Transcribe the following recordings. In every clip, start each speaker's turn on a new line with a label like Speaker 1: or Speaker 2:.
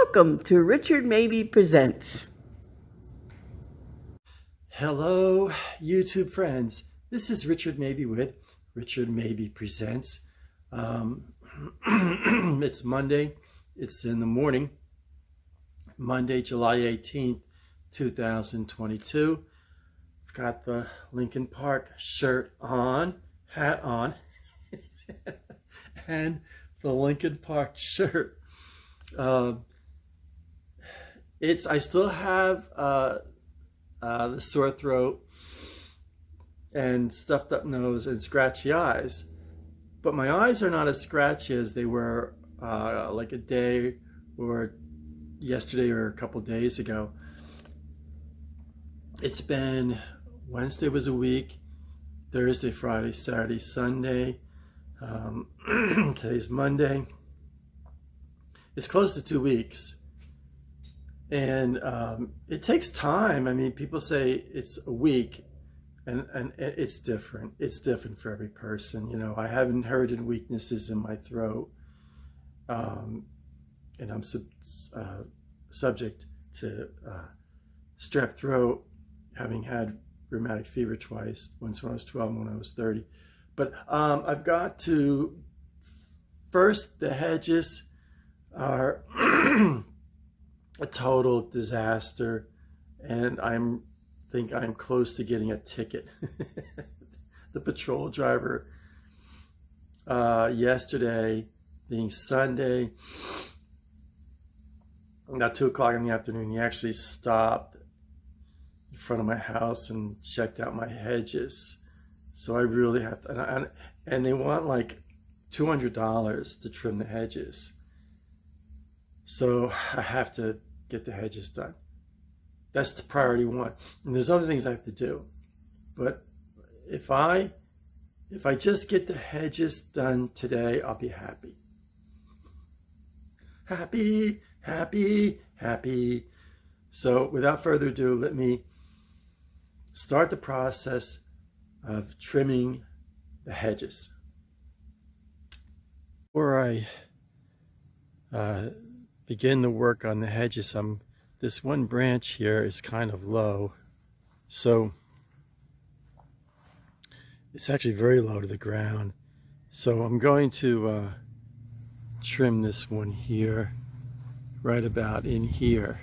Speaker 1: Welcome to Richard Mabey Presents.
Speaker 2: Hello, YouTube friends. This is Richard Mabey with Richard Mabey Presents. It's Monday. It's in the morning. Monday, July 18th, 2022. I've got the Lincoln Park shirt on, hat on, and the Lincoln Park shirt. I still have the sore throat and stuffed up nose and scratchy eyes, but my eyes are not as scratchy as they were like a day or yesterday or a couple days ago. It's been Wednesday was a week, Thursday, Friday, Saturday, Sunday. Today's Monday. It's close to 2 weeks. And it takes time. I mean, people say it's a week, and it's different. It's different for every person. You know, I have inherited weaknesses in my throat, and I'm subject to strep throat, having had rheumatic fever twice, once when I was 12 and when I was 30. But I've got to, first, the hedges are a total disaster, and I think I'm close to getting a ticket. The patrol driver yesterday, being Sunday, about 2 o'clock in the afternoon, he actually stopped in front of my house and checked out my hedges. So I really have to, and they want like $200 to trim the hedges. So I have to get the hedges done. That's the priority one. And there's other things I have to do. But if I just get the hedges done today, I'll be happy. Happy, happy, happy. So without further ado, let me start the process of trimming the hedges. Before I begin the work on the hedges, this one branch here is kind of low, so it's actually very low to the ground. So I'm going to trim this one here, right about in here.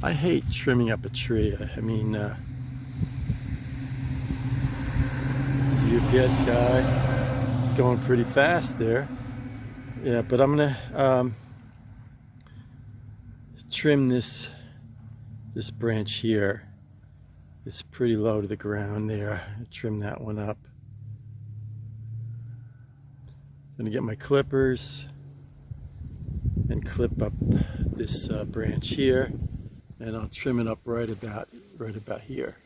Speaker 2: I hate trimming up a tree. I mean, it's a UPS guy. He's going pretty fast there. Yeah, but I'm gonna trim this branch here. It's pretty low to the ground there. Trim that one up. I'm gonna get my clippers and clip up this branch here, and I'll trim it up right about here.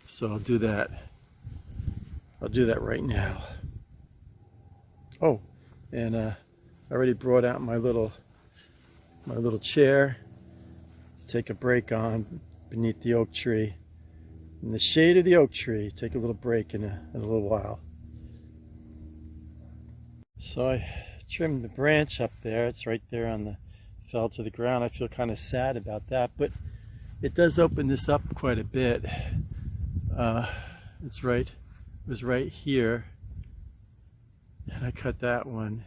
Speaker 2: So I'll do that right now. Oh, and I already brought out my little chair to take a break on beneath the oak tree. In the shade of the oak tree, take a little break in a little while. So I trimmed the branch up there. It's right there fell to the ground. I feel kind of sad about that, but it does open this up quite a bit. It was right here, and I cut that one.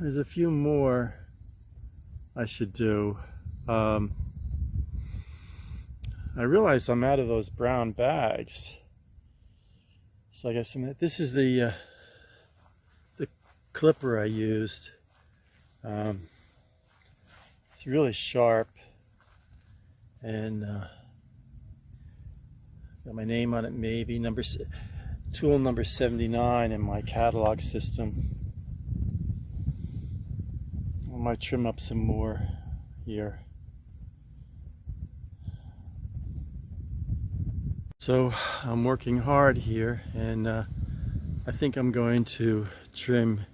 Speaker 2: There's a few more I should do. I realize I'm out of those brown bags, so I guess this is the clipper I used. It's really sharp, and got my name on it, Mabey, tool number 79 in my catalog system. I might trim up some more here. So I'm working hard here, and I think I'm going to trim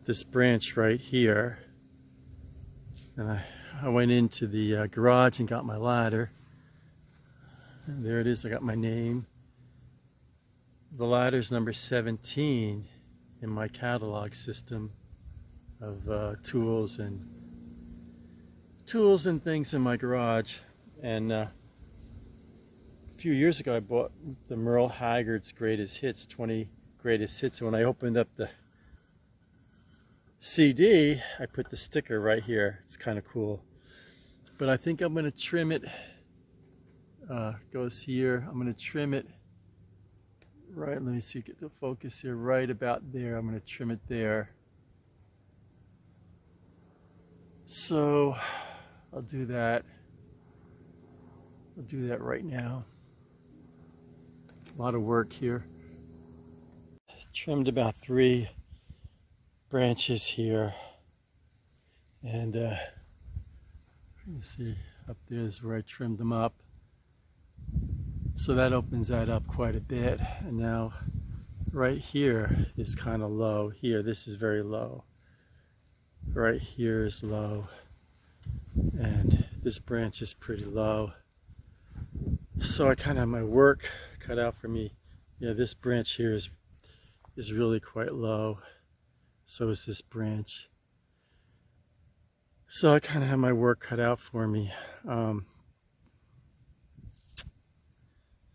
Speaker 2: this branch right here. And I went into the garage and got my ladder. And there it is, I got my name. The ladder's number 17 in my catalog system. tools and things in my garage. And a few years ago I bought the Merle Haggard's Greatest Hits, 20 Greatest Hits. And when I opened up the CD, I put the sticker right here. It's kind of cool. But I think I'm going to trim it. Goes here. I'm going to trim it right. Let me see, get the focus here. Right about there. I'm going to trim it there. So I'll do that. I'll do that right now. A lot of work here. Trimmed about 3 branches here, and you see up there is where I trimmed them up, so that opens that up quite a bit. And now right here is kind of low. Here, this is very low. Right here is low, and this branch is pretty low, so I kind of have my work cut out for me. Yeah, this branch here is really quite low. So is this branch. So I kind of have my work cut out for me.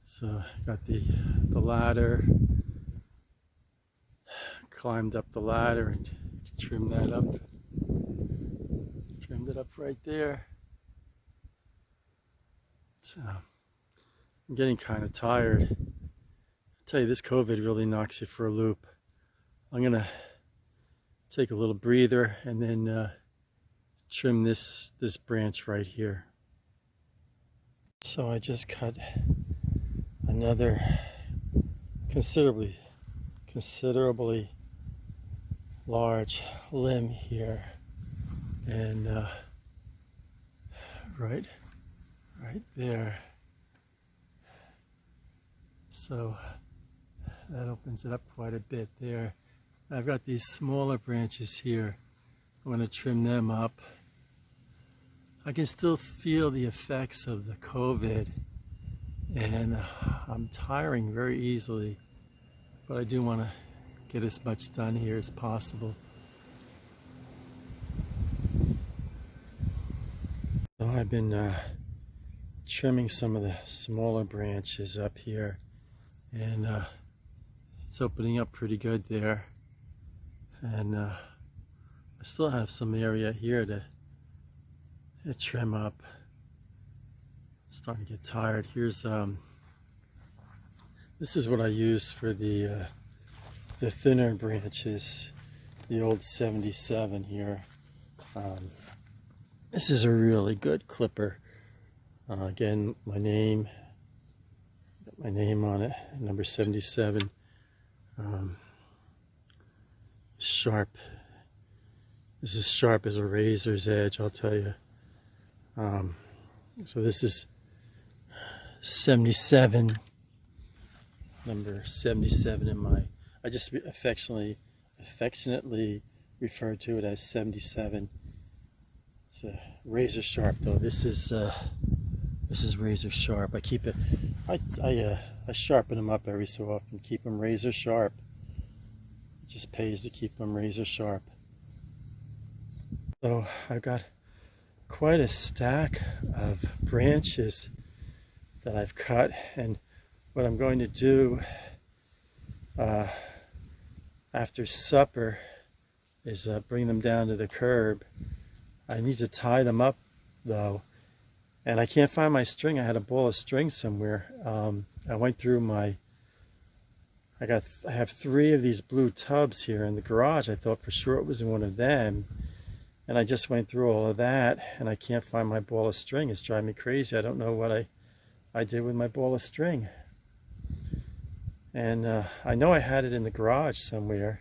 Speaker 2: So I got the ladder, climbed up the ladder and trimmed that up. Trimmed it up right there. So I'm getting kind of tired. I tell you, this COVID really knocks you for a loop. I'm gonna take a little breather and then trim this branch right here. So I just cut another considerably large limb here, and right there. So that opens it up quite a bit there. I've got these smaller branches here. I'm going to trim them up. I can still feel the effects of the COVID, and I'm tiring very easily, but I do want to get as much done here as possible. So I've been trimming some of the smaller branches up here, and it's opening up pretty good there. And I still have some area here to trim up. I'm starting to get tired. Here's this is what I use for the thinner branches, the old 77 here. This is a really good clipper. Again, got my name on it, number 77. Sharp. This is sharp as a razor's edge, I'll tell you. So this is 77, number 77 in my, I just affectionately refer to it as 77. It's a razor sharp though. This is razor sharp. I keep it, I sharpen them up every so often, keep them razor sharp. It just pays to keep them razor sharp. So I've got quite a stack of branches that I've cut, and what I'm going to do after supper is bring them down to the curb. I need to tie them up though, and I can't find my string. I had a ball of string somewhere. I went through my, I have 3 of these blue tubs here in the garage. I thought for sure it was in one of them, and I just went through all of that, and I can't find my ball of string. It's driving me crazy. I don't know what I did with my ball of string. And I know I had it in the garage somewhere,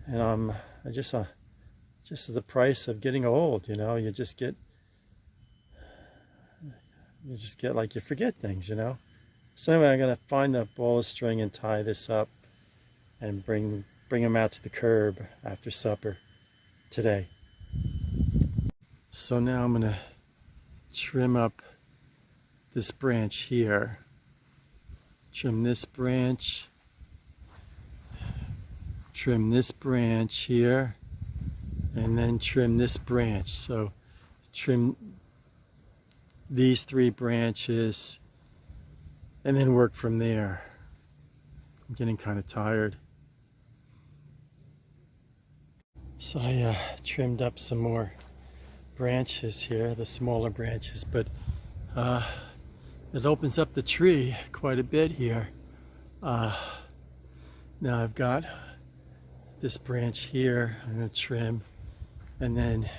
Speaker 2: and I just the price of getting old, you know. You just get like, you forget things, you know. So anyway, I'm gonna find the ball of string and tie this up and bring them out to the curb after supper today. So now I'm gonna trim up this branch here. Trim this branch. Trim this branch here. and then trim this branch. So trim these 3 branches and then work from there. I'm getting kind of tired. So I trimmed up some more branches here, the smaller branches, but it opens up the tree quite a bit here. Now I've got this branch here I'm going to trim, and then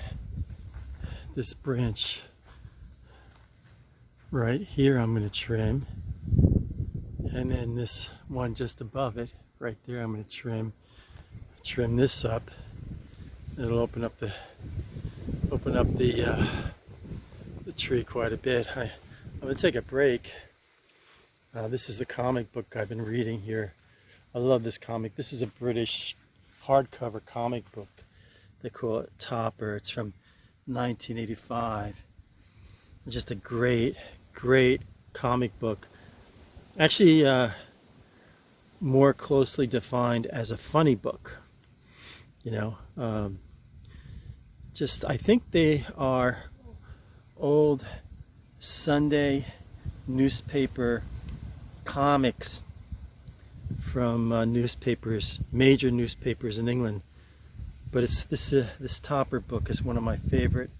Speaker 2: this branch right here I'm going to trim, and then this one just above it right there I'm going to trim this up. It'll open up the tree quite a bit. I'm going to take a break. This is the comic book I've been reading here. I love this comic. This is a British hardcover comic book. They call it Topper. It's from 1985. Just a great comic book. Actually, more closely defined as a funny book. You know, I think they are old Sunday newspaper comics from major newspapers in England. But it's this Topper book is one of my favorite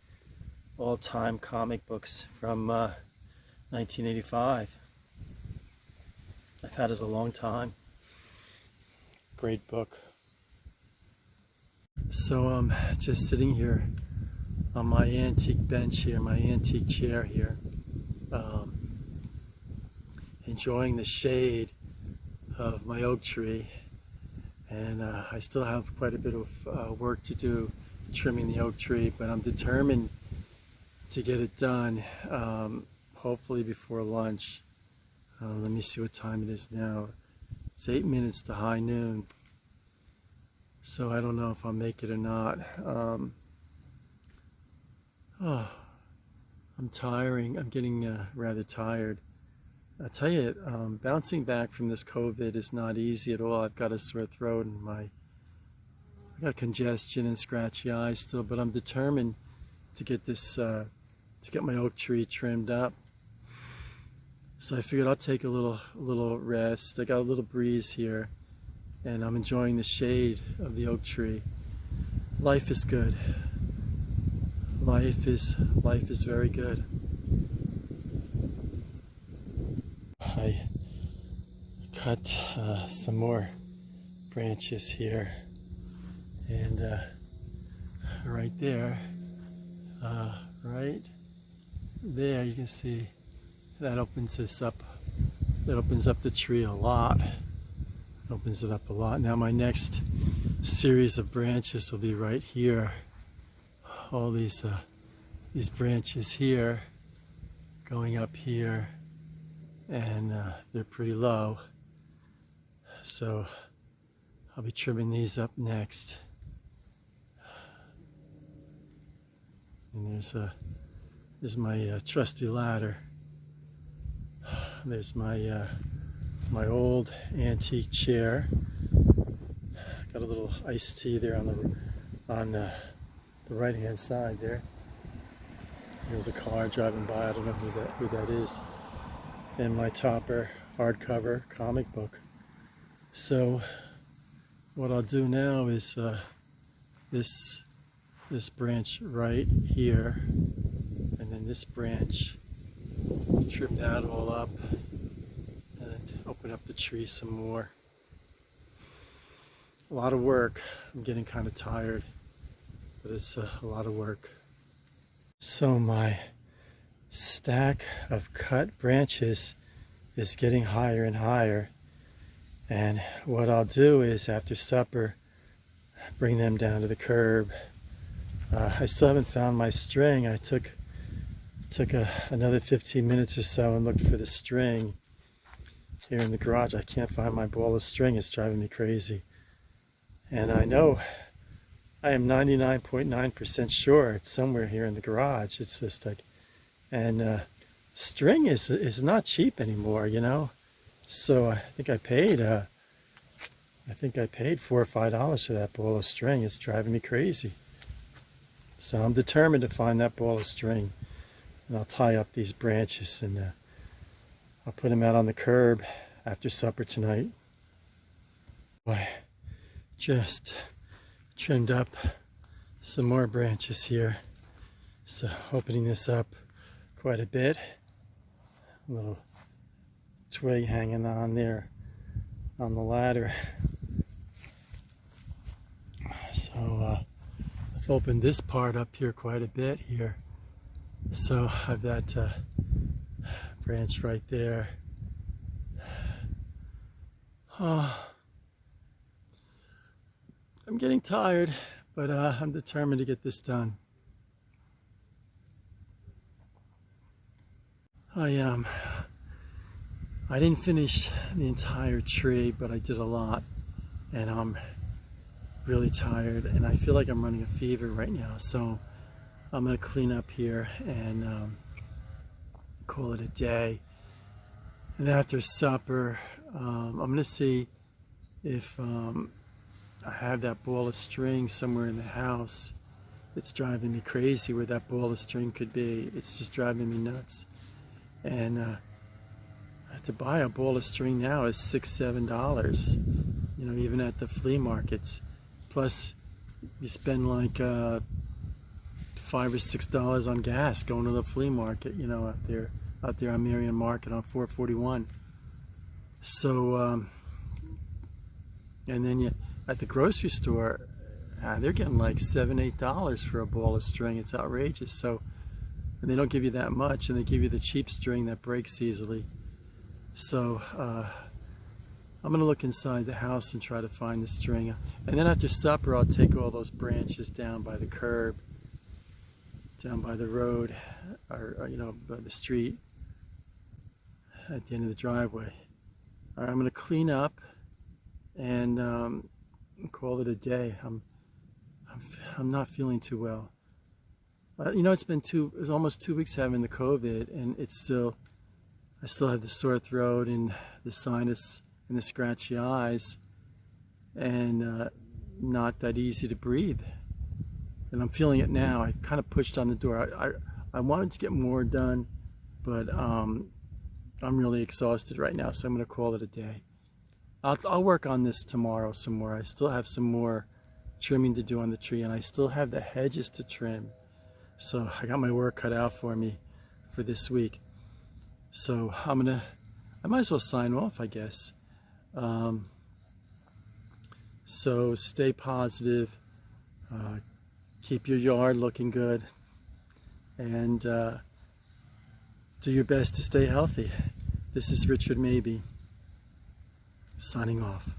Speaker 2: all-time comic books from 1985. I've had it a long time. Great book. So I'm just sitting here on my antique bench here, my antique chair here, enjoying the shade of my oak tree, and I still have quite a bit of work to do trimming the oak tree, but I'm determined to get it done, hopefully before lunch. Let me see what time it is now. It's 8 minutes to high noon, so I don't know if I'll make it or not. I'm tiring. I'm getting rather tired. I tell you, bouncing back from this COVID is not easy at all. I've got a sore throat and I got congestion and scratchy eyes still, but I'm determined to get this, to get my oak tree trimmed up. So I figured I'll take a little rest. I got a little breeze here, and I'm enjoying the shade of the oak tree. Life is good. Life is very good. I cut some more branches here, and right there, you can see that opens this up. That opens up the tree a lot. Opens it up a lot. Now my next series of branches will be right here. All these branches here, going up here, and they're pretty low. So I'll be trimming these up next. And there's my trusty ladder. There's my my old antique chair. Got a little iced tea there on the right hand side there. There's a car driving by. I don't know who that is. And my Topper hardcover comic book. So what I'll do now is this branch right here, and then this branch, trim that all up and open up the tree some more. A lot of work. I'm getting kind of tired, but it's a lot of work. So my stack of cut branches is getting higher and higher, and what I'll do is after supper bring them down to the curb. I still haven't found my string. I took another 15 minutes or so and looked for the string here in the garage. I can't find my ball of string. It's driving me crazy, and I know I am 99.9% sure it's somewhere here in the garage. It's just like, and string is not cheap anymore, you know. So I think I paid $4 or $5 for that ball of string. It's driving me crazy. So I'm determined to find that ball of string, and I'll tie up these branches and I'll put them out on the curb after supper tonight. I just trimmed up some more branches here, so opening this up quite a bit. A little twig hanging on there on the ladder. So I've opened this part up here quite a bit here. So I've got a branch right there. I'm getting tired, but I'm determined to get this done. I didn't finish the entire tree, but I did a lot, and I'm really tired, and I feel like I'm running a fever right now. So I'm gonna clean up here and call it a day. And after supper, I'm gonna see if I have that ball of string somewhere in the house. It's driving me crazy where that ball of string could be. It's just driving me nuts. And to buy a ball of string now is $6-7, you know, even at the flea markets. Plus you spend like $5 or $6 on gas going to the flea market, you know, out there on Marion Market on 441. So and then at the grocery store, they're getting like $7-8 for a ball of string. It's outrageous. So, and they don't give you that much, and they give you the cheap string that breaks easily. So I'm gonna look inside the house and try to find the string. And then after supper, I'll take all those branches down by the curb, down by the road, or you know, by the street, at the end of the driveway. All right, I'm gonna clean up and call it a day. I'm not feeling too well. You know, it's almost 2 weeks having the COVID, and I still have the sore throat and the sinus and the scratchy eyes, and not that easy to breathe. And I'm feeling it now. I kind of pushed on the door. I wanted to get more done, but I'm really exhausted right now, so I'm going to call it a day. I'll work on this tomorrow some more. I still have some more trimming to do on the tree, and I still have the hedges to trim. So I got my work cut out for me for this week. So I might as well sign off, I guess. So stay positive, keep your yard looking good, and do your best to stay healthy. This is Richard Mabey, signing off.